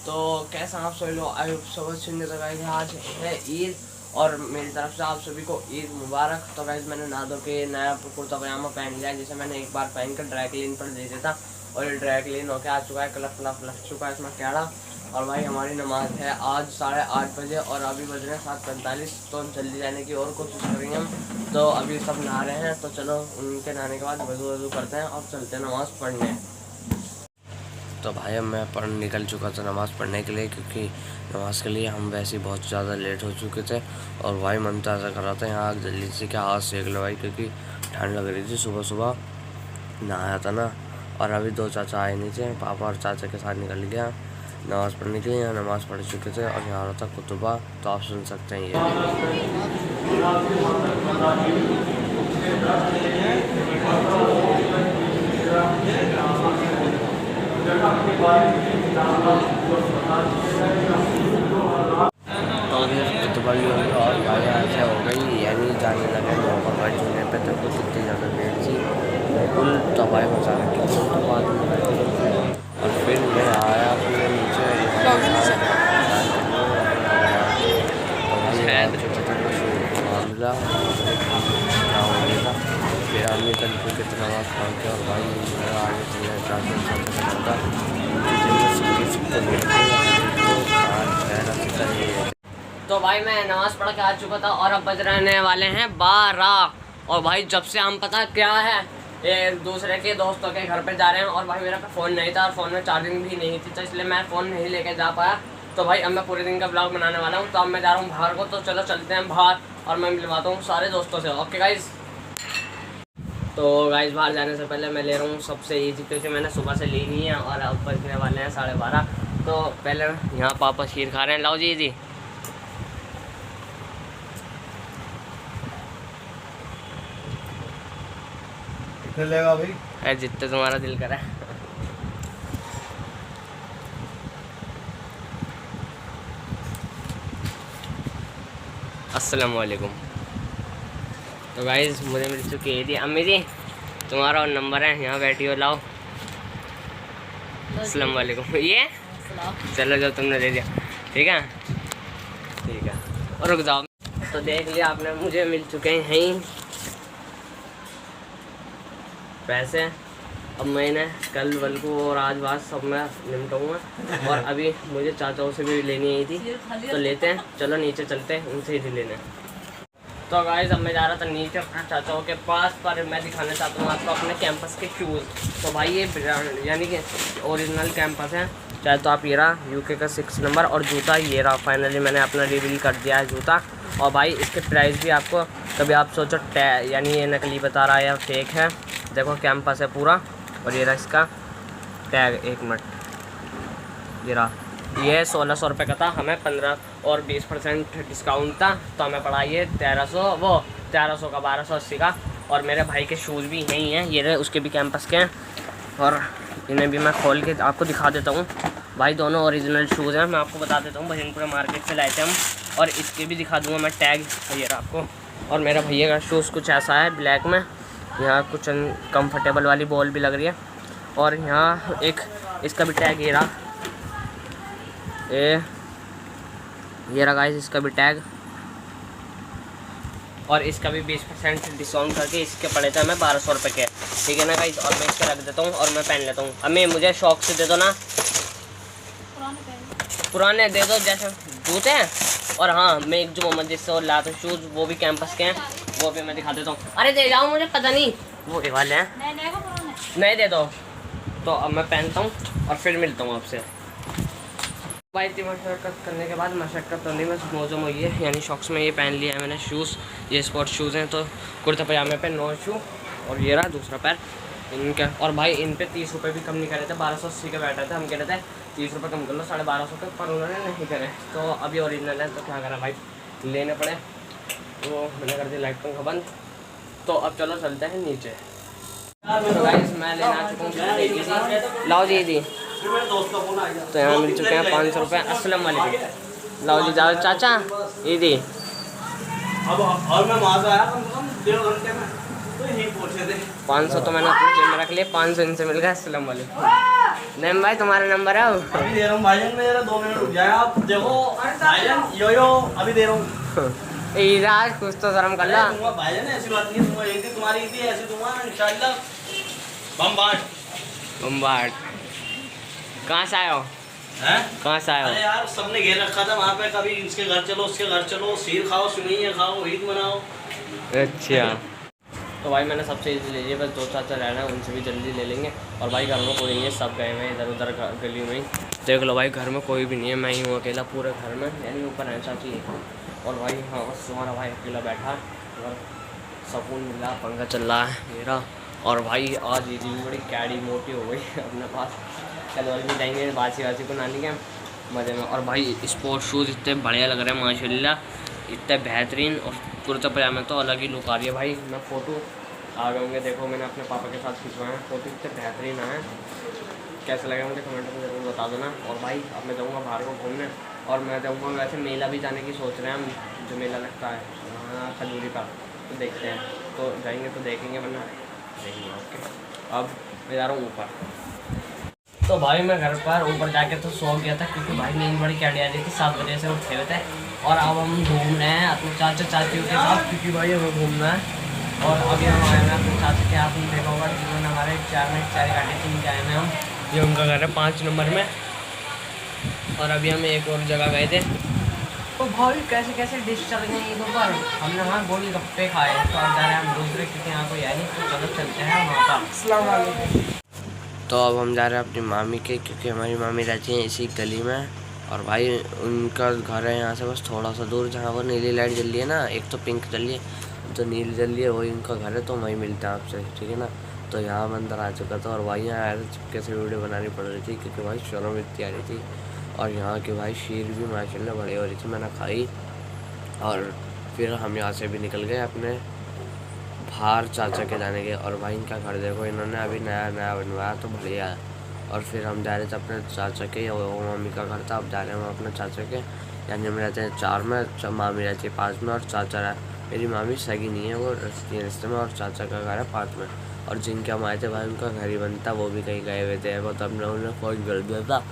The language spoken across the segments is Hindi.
तो कैसा आप सभी लोग आयु सब सुनने तो गाइस आज है ईद और मेरी तरफ से आप सभी को ईद मुबारक। तो गाइस मैंने नहा धो के नया कुर्ता पजामा पहन लिया, जिसे मैंने एक बार पहन कर ड्राई क्लीन पर दे दिया था और ये ड्राई क्लीन होकर आ चुका है, कलर लग चुका है इसमें कैड़ा। और भाई हमारी नमाज है आज 8:30 बजे और अभी बज रहे हैं 7:45, तो जल्दी जाने की और कोशिश करेंगे हम। तो अभी सब नहा रहे हैं, तो चलो उनके नहाने के बाद वज़ू करते हैं और चलते हैं नमाज़ पढ़ने। तो भाई अब मैं निकल चुका था नमाज़ पढ़ने के लिए, क्योंकि नमाज़ के लिए हम वैसे ही बहुत ज़्यादा लेट हो चुके थे। और भाई मन तो ऐसा कर रहा था यहाँ जल्दी से क्या हाथ सेक लो भाई, क्योंकि ठंड लग रही थी। सुबह सुबह नहाया था ना, और अभी दो चाचा आए नहीं थे, पापा और चाचा के साथ निकल गया नमाज़ पढ़ने के लिए। यहाँ नमाज़ पढ़ चुके थे और यहाँ रहा था कुतुबा, तो आप सुन सकते हैं कुतुबा की होगी। और भाई ऐसे हो गई यानी जाने लगे नौकर भाई जुड़ने पे, तक कितनी ज़्यादा भीड़ थी, बिल्कुल तबाही मचा रखी थी। तो बाद में और फिर मैं आया अपने नीचे मिला फिर आदमी तरीके कितना नमाज पढ़ के और भाई आगे चलने तो भाई मैं नमाज़ पढ़ के आ चुका था और अब बज रहने वाले हैं 12। और भाई जब से हम पता क्या है एक दूसरे के दोस्तों के घर पे जा रहे हैं, और भाई मेरा फ़ोन नहीं था और फ़ोन में चार्जिंग भी नहीं थी, तो इसलिए मैं फ़ोन नहीं लेके जा पाया। तो भाई अब मैं पूरे दिन का ब्लॉग बनाने वाला हूँ, तो अब मैं जा रहा हूँ बाहर को। तो चलो चलते हैं बाहर और मैं मिलवाता हूँ सारे दोस्तों से। Okay guys. तो गाइस बाहर जाने से पहले मैं ले रहा हूँ सबसे ईजी, क्योंकि मैंने सुबह से ली नहीं है और अब बजने वाले हैं 12:30। तो पहले यहाँ पापा खीर खा रहे हैं, लाओ जी लेगा भाई जितने तुम्हारा दिल करे। अस्सलाम वालेकुम। तो गाइस मुझे मिल चुकी है थी अम्मी जी, तुम्हारा और नंबर है, यहाँ बैठी हो, लाओ। अस्सलाम वालेकुम। ये चलो जो तुमने दे दिया, ठीक है ठीक है। और रुक जाओ। तो देख लिया आपने, मुझे मिल चुके हैं पैसे। अब मैंने कल बल को और आज बाद सब मैं निपटाऊँगा। और अभी मुझे चाचाओं से भी लेनी आई थी, तो लेते हैं, चलो नीचे चलते हैं उनसे ही लेने। तो गाइस अब मैं जा रहा था नीचे अपने चाचाओं के पास, पर मैं दिखाना चाहता हूँ आपको अपने कैंपस के शूज़। तो भाई ये ब्रांड यानी कि ओरिजिनल कैंपस है, चाहे तो आप ये रहा यूके का 6 नंबर। और जूता ये रहा, फाइनली मैंने अपना रिवील कर दिया है जूता। और भाई इसके प्राइस भी आपको कभी आप सोचो यानी ये नकली बता रहा है या फेक है। देखो कैंपस है पूरा, और ये रहा इसका टैग, 1 मिनट, ये रहा। ये 1600 रुपये का था, हमें 15 और 20% डिस्काउंट था, तो हमें पड़ा ये 1300 का, 1280 का। और मेरे भाई के शूज़ भी यही हैं, ये रहे, उसके भी कैंपस के हैं। और इन्हें भी मैं खोल के आपको दिखा देता हूँ। भाई दोनों ओरिजिनल शूज़ हैं, मैं आपको बता देता हूँ, भजनपुरा मार्केट से लाए थे हम। और इसके भी दिखा दूँगा मैं टैग, ये रहा आपको। और मेरा भैया का शूज़ कुछ ऐसा है ब्लैक में, यहाँ कुछ कंफर्टेबल वाली बॉल भी लग रही है। और यहाँ एक इसका भी टैग ये रहा, ये रहा गाइस इसका भी टैग। और इसका भी 20% डिस्काउंट करके इसके पड़े थे हमें 1200 रुपये के, ठीक है ना गाइस। और मैं इसके रख देता हूँ और मैं पहन लेता हूँ। अम्मी मुझे शौक से दे दो ना, पुराने दे दो जैसे जूते हैं। और हाँ मैं एक जो मोहम्मद जिससे और लाता हूँ शूज़, वो भी कैंपस के हैं, वो भी मैं दिखा देता हूँ। अरे दे जाओ, मुझे पता नहीं वो ये वाले हैं, नहीं दे दो। तो अब मैं पहनता हूँ और फिर मिलता हूँ आपसे। भाई इतनी मशक्क़त करने के बाद मशक्क़त तो नहीं, बस मौजूद हुई है, यानी शॉक्स में ये पहन लिया है मैंने शूज़। ये स्पोर्ट्स शूज़ हैं, तो कुर्ता पजामे पे 9 शू, और ये रहा दूसरा पैर इनका। और भाई इन पे 30 रुपये भी कम नहीं करे थे, 1280 के बैठ रहे थे, हम कह रहे थे 30 रुपये कम कर लो 1250 के, पर उन्होंने नहीं करे। तो अभी ओरिजिनल है, तो क्या करा भाई, लेने पड़े। तो मैंने कर दी लाइट पंखा बंद। तो अब चलो चलते हैं नीचे। तो गाइस मैं लेना आ चुका हूँ, लाओ जी तो यहाँ मिल चुके हैं 500 रुपये। अस्सलाम वालेकुम, लाओ जी जाओ चाचा ईदी। अब और मैं वहाँ से आया कम से कम 1.5 घंटे में, 500 तो मैंने अपने जेब में रख लिया, 500 इनसे मिल गया। अस्सलाम वालेकुम। नहीं भाई तुम्हारा नंबर है अभी दे रहा हूँ भाईजान, मैं जरा 2 मिनट रुक जाए आप। देखो भाईजान यो अभी दे रहा हूँ। इराज कुछ तो शर्म कर ला भाईजान, ऐसी बात नहीं है, दूंगा एक दिन तुम्हारी ईदी ऐसी दूंगा इंशाल्लाह। बम्बाट। कहाँ से आए हो? हैं? कहाँ से आए हो? अरे यार सबने घेर रखा था वहाँ पे, कभी इसके घर चलो उसके घर चलो, सीर खाओ सुनिए खाओ ईद मनाओ। अच्छा तो भाई मैंने सबसे ईजी ले लिया, बस 2 चाचा रहना है उनसे भी जल्दी ले लेंगे। और भाई घर में कोई नहीं है, सब गए हैं इधर उधर गली में ही। देख लो भाई घर में कोई भी नहीं है, मैं ही हूँ अकेला पूरे घर में, यानी ऊपर है चाची और भाई। हाँ बस तुम्हारा भाई अकेला बैठा और सुकून मिला, पंखा चल रहा है मेरा। और भाई आज ईद भी बड़ी कैडी मोटी हो गई अपने पास। कल वाले भी जाएंगे बासी को नानी के मज़े में। और भाई स्पोर्ट्स शूज़ इतने बढ़िया लग रहे हैं माशाल्लाह, इतने बेहतरीन। और कुर्ता पजामे तो अलग ही लुक आ रही है भाई। मैं फ़ोटो आ गए होंगे, देखो मैंने अपने पापा के साथ खिंचवाए हैं फ़ोटो, इतने बेहतरीन आए। कैसा लगा मुझे कमेंट में ज़रूर बता दो ना। और भाई अब मैं जाऊँगा बाहर को घूमने, और मैं जाऊँगा वैसे मेला भी जाने की सोच रहे हैं हम, जो मेला लगता है वहाँ खजूरी का, तो देखते हैं, तो जाएंगे तो देखेंगे वरना देखेंगे। ओके अब मैं जा रहा हूँ ऊपर। तो भाई मैं घर पर ऊपर जाके तो सो गया था, क्योंकि भाई नींद बड़ी कैडी आ रही थी, 7 बजे से उठे हुए थे। और अब हम घूम रहे हैं अपने चाचा चाचियों के साथ, क्योंकि भाई हमें घूमना है। और अभी हम आए हैं अपने चाचा के, आपने देखा होगा जिन्होंने हमारे 4 मिनट 4 घंटे 3 के आए हैं हम। ये उनका घर है 5 नंबर में। और अभी हम एक और जगह गए थे। तो भाई कैसे कैसे डिश चल गई ईदों पर। हमने वहाँ गोलगप्पे खाए, तो अब जा रहे हैं हम दूसरे, क्योंकि यहाँ कोई है नहीं, तो चलो चलते हैं वहाँ पर। अस्सलाम वालेकुम। तो अब हम जा रहे हैं अपनी मामी के, क्योंकि हमारी मामी रहती है इसी गली में। और भाई उनका घर है यहाँ से बस थोड़ा सा दूर, जहाँ वो नीली लाइट जल रही है ना, एक तो पिंक जल रही है तो नीली जल रही है, वही उनका घर है। तो वहीं मिलते हैं आपसे, ठीक है ना। तो यहाँ मैं अंदर आ चुका था, और भाई यहाँ आया था चुपके से वीडियो बनानी पड़ रही थी, क्योंकि भाई शर्म इतनी आ रही थी। और यहाँ के भाई शीर भी माशाल्लाह बड़ी हो रही थी, मैंने खाई। और फिर हम यहाँ से भी निकल गए अपने बाहर चाचा के जाने के। और भाई इनका घर देखो, इन्होंने अभी नया बनवाया, तो बढ़िया है। और फिर हम जा रहे थे अपने चाचा के, वो मम्मी का घर था, अब जा रहे हैं हम अपने चाचा के। यानी हम रहते हैं 4 में, मामी रहती है 5 में, और चाचा रहा, मेरी मामी सगी नहीं है, वो रिश्ते में, और चाचा का घर है 5 में। और जिनके हम आए थे भाई उनका घर ही बनता, वो भी कहीं गए हुए थे, वो तब उन्होंने फ़ोन कर दिया था,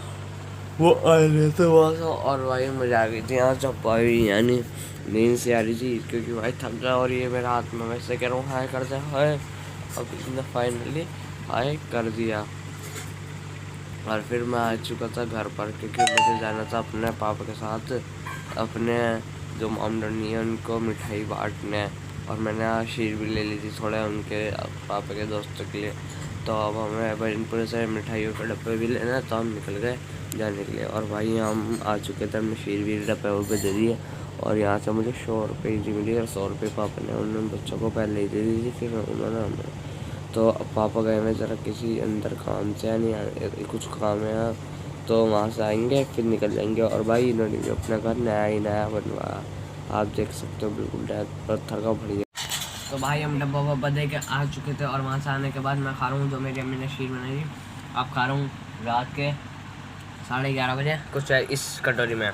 वो आए रहे थे वहाँ से। और भाई मजा आ गई थी यहाँ जब भाई, यानी नींद से आ रही थी, क्योंकि भाई थक गया। और ये मेरा हाथ में वैसे कह रहा हूँ हाय कर दे हाय, अब इसने फाइनली हाय कर दिया। और फिर मैं आ चुका था घर पर, क्योंकि मुझे जाना था अपने पापा के साथ, अपने जो मामडनी है उनको मिठाई बांटने। और मैंने आज शीर भी ले ली थी थोड़े उनके पापा के दोस्तों के लिए। तो अब हमें बहनपुर से मिठाइयों के डब्बे भी लेना, तो हम निकल गए जाने के लिए। और भाई हम आ चुके थे, हमने शीर भी डब्बे पे दे दिए। और यहाँ से मुझे 100 रुपये ईदी मिली, और 100 रुपये पापा ने उन बच्चों को पहले ही दे दी थी, फिर उन्होंने हमें। तो अब पापा गए हैं ज़रा किसी अंदर काम से, यानी कुछ काम है, तो वहाँ से आएंगे फिर निकल जाएंगे। और भाई इन्होंने भी अपना घर नया ही नया बनवाया, आप देख सकते हो, बिल्कुल पत्थर का बढ़िया। तो भाई हम डब्बा वब्बा दे के आ चुके थे, और वहाँ से आने के बाद मैं खा रहा हूँ जो मेरी अम्मी ने शीर बनाई थी। अब खा रहा हूँ रात के 11:30 बजे कुछ इस कटोरी में।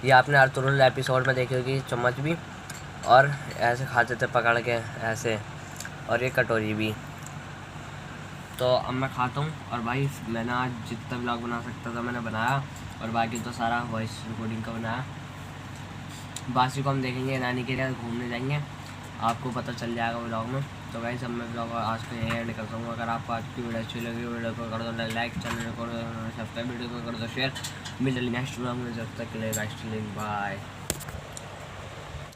ये आपने अर्तुगरुल एपिसोड में देखी होगी, चम्मच भी, और ऐसे खाते थे पकड़ के ऐसे, और ये कटोरी भी। तो अब मैं खाता हूँ। और भाई मैंने आज जितना व्लॉग बना सकता था मैंने बनाया, और बाकी तो सारा वॉइस रिकॉर्डिंग का बनाया। बासी को हम देखेंगे नानी के लिए, घूमने जाएंगे, आपको पता चल जाएगा व्लॉग में। तो भाई सब मैं व्लॉग आज को यही एंड करता हूँ। अगर आपको आज की वीडियो अच्छी लगी, वीडियो को कर दो लाइक, चैनल को कर दो सब्सक्राइब, वीडियो को कर दो शेयर। मिलते नेक्स्ट व्लॉग में, जब तक के लिए बाय।